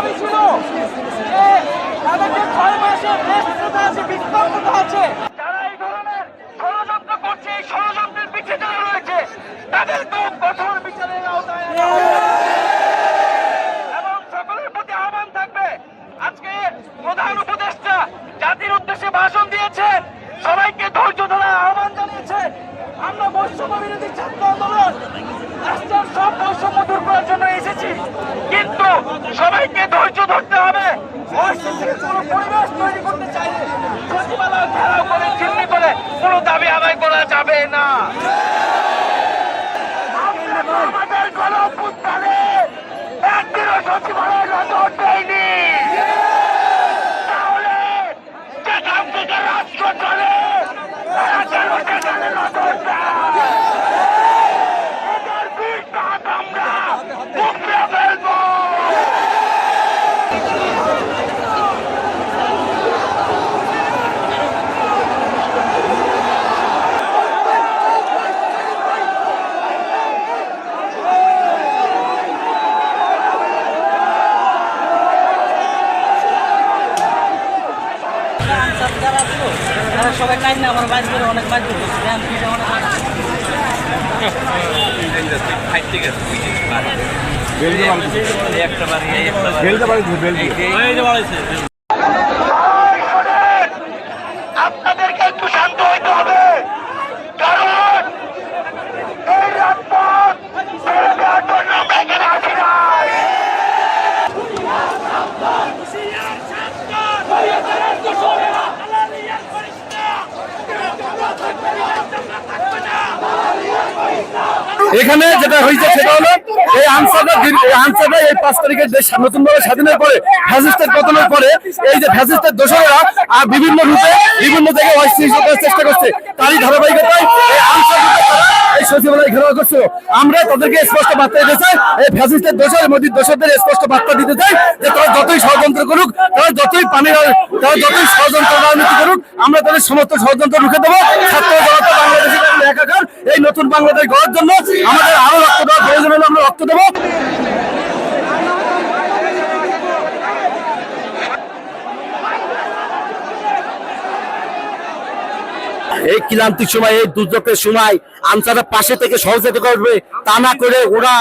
দাবি ছিল যে তাদের যে 6 মাসের ব্যস্ততা আছে, বিক্ষিপ্ততা আছে, যারা এই ধরনের ষড়যন্ত্র করছে, এই ষড়যন্ত্রের পিছিয়ে যারা রয়েছে তাদেরকেও কঠোর বিচারের আওতায় আনা হবে। এবং সকলের প্রতি আহ্বান থাকবে, আজকে প্রধান উপদেষ্টা জাতির উদ্দেশ্যে ভাষণ দিয়েছেন, সবাইকে ধৈর্য ধরার আহ্বান জানিয়েছেন। আমরা বৈষম্য বিরোধী ছাত্র আন্দোলন রাষ্ট্রের সব বৈষম্য দূর করার জন্য এসেছি, কিন্তু সবাইকে ধৈর্য ধরতে হবে। অস্থিতিশীল কোনো পরিবেশ তৈরি করতে চাইলে সচিবালয় ঘেরাও করে চিহ্নি করে কোনো দাবি আদায় করা যাবে না। আমাদের গণঅভ্যুত্থানে একদিনও সচিবালয় নজর দেয়নি, তাহলে যেখান থেকে রাষ্ট্র চলে তারা কেন সেখানে নজর দেয়? এদের বিষ দাঁত আমরা উপড়ে ফেলবো। সবাই কাজ না আমার বাজ করে অনেক বাজ করছে আপনাদেরকে একটু শান্ত হইতে হবে, কারণ এই রাজপথ ছেড়ে দেওয়ার জন্য আমরা এখানে আসি নাই। এখানে যেটা হয়েছে সেটা হলো এই আনসারটা এই 5 তারিখের দেশ নতুনভাবে স্বাধীনের পরে ফ্যাসিস্টের পতনের পরে এই যে ফ্যাসিস্টের দোসরেরা বিভিন্ন রূপে বিভিন্ন জায়গায় অস্থিতিশীল করার চেষ্টা করছে, তারই ধারাবাহিকতায় এই আনসার এই সচিবালয় ঘেরাও করছিল। আমরা তাদেরকে স্পষ্ট বার্তা দিতে চাই, এই ফ্যাসিস্টের দোসর মোদীর দোসরদের স্পষ্ট বার্তা দিতে চাই যে তারা যতই ষড়যন্ত্র করুক, তারা যতই ষড়যন্ত্র রাজনীতি করুক, আমরা তাদের সমস্ত ষড়যন্ত্র রুখে দেবো। ছাত্র জনতা বাংলাদেশের একাকার এই নতুন বাংলাদেশ গড়ার জন্য আমাদের আরো রক্ত দেওয়ার প্রয়োজন হলে আমরা রক্ত দেবো। এই ক্লান্তির সময়, এই দুর্যোগের সময় আনসারের পাশে থেকে সহযোগিতা করবে, তা না করে ওরা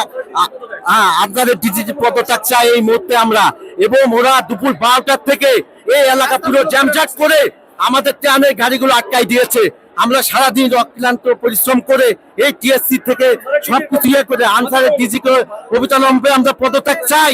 আপনাদের ডিজিটি পদত্যাগ চাই এই মুহূর্তে আমরা। এবং ওরা দুপুর 12টার থেকে এই এলাকা পুরো জ্যামজাট করে আমাদের ট্রামের গাড়িগুলো আটকাই দিয়েছে। আমরা সারাদিন অক্লান্ত পরিশ্রম করে এই টিএসসি থেকে সবকিছু ইয়ে করে আনসারের ডিজি অবিলম্বে আমরা পদত্যাগ চাই।